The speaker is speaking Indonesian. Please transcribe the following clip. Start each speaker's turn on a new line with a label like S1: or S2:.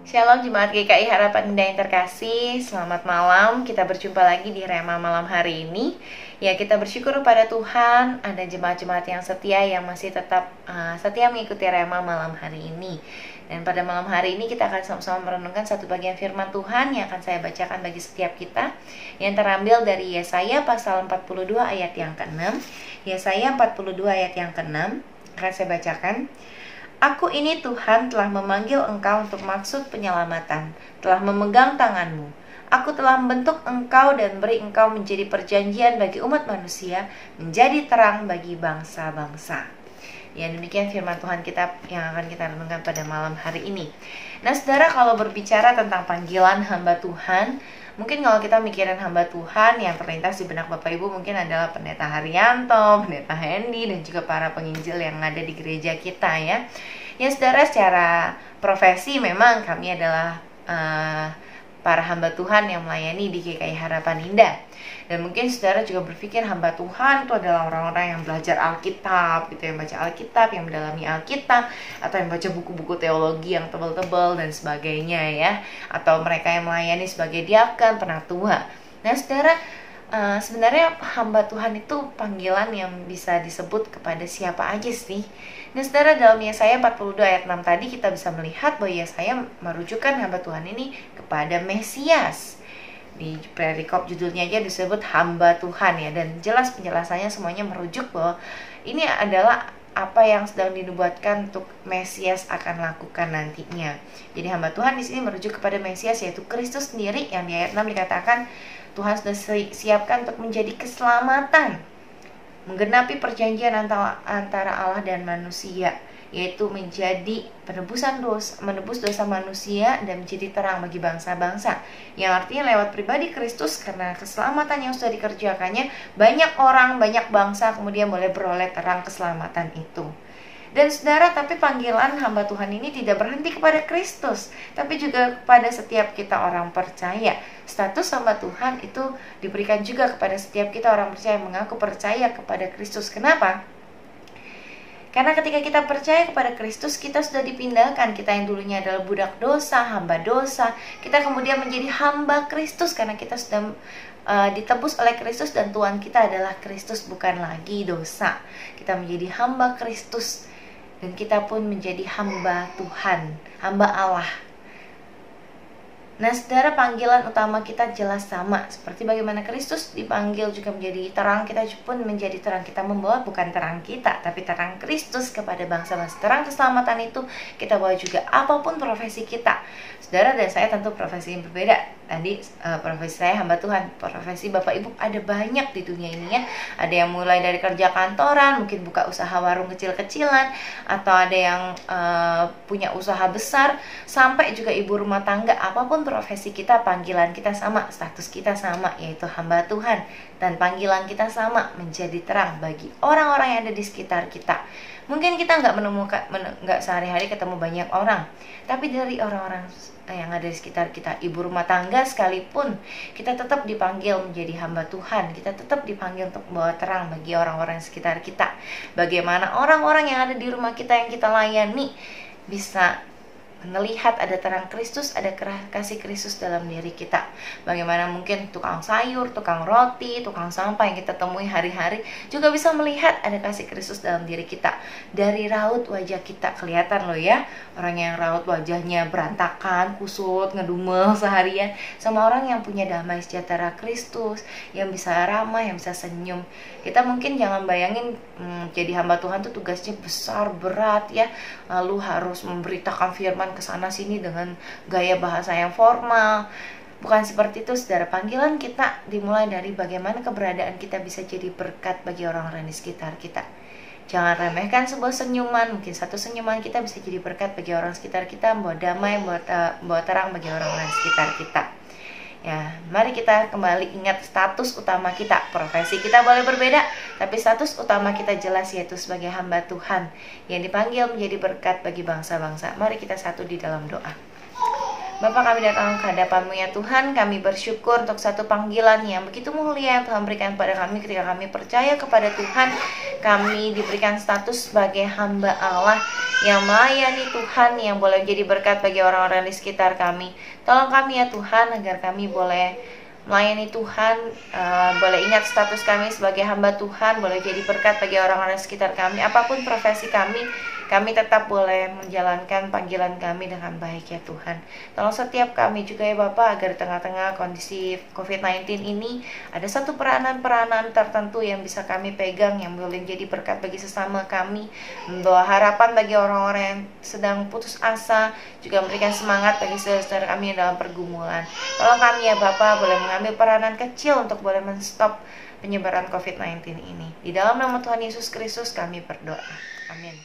S1: Shalom Jemaat GKI Harapan Indah yang terkasih. Selamat malam, kita berjumpa lagi di Rema malam hari ini. Ya, kita bersyukur kepada Tuhan ada jemaat-jemaat yang setia yang masih tetap setia mengikuti Rema malam hari ini. Dan pada malam hari ini kita akan sama-sama merenungkan satu bagian firman Tuhan yang akan saya bacakan bagi setiap kita, yang terambil dari Yesaya pasal 42 ayat yang ke-6. Yesaya 42 ayat yang ke-6 akan saya bacakan. Aku ini Tuhan telah memanggil engkau untuk maksud penyelamatan, telah memegang tanganmu. Aku telah membentuk engkau dan beri engkau menjadi perjanjian bagi umat manusia, menjadi terang bagi bangsa-bangsa. Ya, demikian firman Tuhan kita yang akan kita renungkan pada malam hari ini. Nah, saudara, kalau berbicara tentang panggilan hamba Tuhan, mungkin kalau kita mikirin hamba Tuhan yang terlintas di benak Bapak Ibu mungkin adalah Pendeta Haryanto, Pendeta Hendy, dan juga para penginjil yang ada di gereja kita ya. Ya saudara, secara profesi memang kami adalah para hamba Tuhan yang melayani di GKI Harapan Indah. Dan mungkin saudara juga berpikir hamba Tuhan itu adalah orang-orang yang belajar Alkitab gitu, yang baca Alkitab, yang mendalami Alkitab, atau yang baca buku-buku teologi yang tebal-tebal dan sebagainya ya, atau mereka yang melayani sebagai diaken, penatua. Nah saudara, sebenarnya hamba Tuhan itu panggilan yang bisa disebut kepada siapa aja sih. Nah saudara, dalam Yesaya 42 ayat 6 tadi kita bisa melihat bahwa Yesaya merujukkan hamba Tuhan ini kepada Mesias. Di perikop judulnya aja disebut hamba Tuhan ya, dan jelas penjelasannya semuanya merujuk bahwa ini adalah apa yang sedang dinubuatkan untuk Mesias akan lakukan nantinya. Jadi hamba Tuhan di sini merujuk kepada Mesias, yaitu Kristus sendiri, yang di ayat 6 dikatakan Tuhan sudah siapkan untuk menjadi keselamatan, menggenapi perjanjian antara Allah dan manusia, yaitu menjadi menebus dosa manusia dan menjadi terang bagi bangsa-bangsa. Yang artinya lewat pribadi Kristus, karena keselamatan yang sudah dikerjakannya, banyak orang, banyak bangsa kemudian boleh beroleh terang keselamatan itu. Dan saudara, tapi panggilan hamba Tuhan ini tidak berhenti kepada Kristus, tapi juga kepada setiap kita orang percaya. Status hamba Tuhan itu diberikan juga kepada setiap kita orang percaya yang mengaku percaya kepada Kristus. Kenapa? Karena ketika kita percaya kepada Kristus, kita sudah dipindahkan. Kita yang dulunya adalah budak dosa, hamba dosa, kita kemudian menjadi hamba Kristus karena kita sudah ditebus oleh Kristus, dan Tuhan kita adalah Kristus, bukan lagi dosa. Kita menjadi hamba Kristus, dan kita pun menjadi hamba Tuhan, hamba Allah. Nah saudara, panggilan utama kita jelas sama. Seperti bagaimana Kristus dipanggil juga menjadi terang, kita pun menjadi terang. Kita membawa bukan terang kita, tapi terang Kristus kepada bangsa-bangsa. Terang keselamatan itu kita bawa juga apapun profesi kita. Saudara dan saya tentu profesi yang berbeda. Tadi profesi saya hamba Tuhan, profesi Bapak Ibu ada banyak di dunia ini ya. Ada yang mulai dari kerja kantoran, mungkin buka usaha warung kecil-kecilan, atau ada yang punya usaha besar, sampai juga ibu rumah tangga. Apapun profesi kita, panggilan kita sama, status kita sama, yaitu hamba Tuhan. Dan panggilan kita sama, menjadi terang bagi orang-orang yang ada di sekitar kita. Mungkin kita nggak sehari-hari ketemu banyak orang, tapi dari orang-orang yang ada di sekitar kita, ibu rumah tangga sekalipun, kita tetap dipanggil menjadi hamba Tuhan. Kita tetap dipanggil untuk membawa terang bagi orang-orang di sekitar kita. Bagaimana orang-orang yang ada di rumah kita yang kita layani bisa melihat ada terang Kristus, ada kasih Kristus dalam diri kita. Bagaimana mungkin tukang sayur, tukang roti, tukang sampah yang kita temui hari-hari juga bisa melihat ada kasih Kristus dalam diri kita. Dari raut wajah kita kelihatan loh ya, orang yang raut wajahnya berantakan, kusut, ngedumel seharian, sama orang yang punya damai sejahtera Kristus, yang bisa ramah, yang bisa senyum. Kita mungkin jangan bayangin jadi hamba Tuhan tuh tugasnya besar, berat ya, lalu harus memberitakan firman ke sana sini dengan gaya bahasa yang formal. Bukan seperti itu saudara. Panggilan kita dimulai dari bagaimana keberadaan kita bisa jadi berkat bagi orang-orang di sekitar kita. Jangan remehkan sebuah senyuman. Mungkin satu senyuman kita bisa jadi berkat bagi orang sekitar kita, membawa damai, membawa terang bagi orang-orang di sekitar kita. Ya, mari kita kembali ingat status utama kita. Profesi kita boleh berbeda, tapi status utama kita jelas, yaitu sebagai hamba Tuhan yang dipanggil menjadi berkat bagi bangsa-bangsa. Mari kita satu di dalam doa. Bapa, kami datang ke hadapan-Mu ya Tuhan. Kami bersyukur untuk satu panggilan yang begitu mulia yang Tuhan berikan kepada kami ketika kami percaya kepada Tuhan. kami diberikan status sebagai hamba Allah yang melayani Tuhan, yang boleh menjadi berkat bagi orang-orang di sekitar kami. Tolong kami ya Tuhan, agar kami boleh melayani Tuhan, boleh ingat status kami sebagai hamba Tuhan, boleh jadi berkat bagi orang-orang di sekitar kami. Apapun profesi kami tetap boleh menjalankan panggilan kami dengan baik ya Tuhan. Tolong setiap kami juga ya Bapak, agar di tengah-tengah kondisi COVID-19 ini ada satu peranan-peranan tertentu yang bisa kami pegang, yang boleh jadi berkat bagi sesama kami, membawa harapan bagi orang-orang yang sedang putus asa, juga memberikan semangat bagi saudara kami yang dalam pergumulan. Tolong kami ya Bapak, boleh mengambil peranan kecil untuk boleh menstop penyebaran COVID-19 ini. Di dalam nama Tuhan Yesus Kristus kami berdoa. Amin.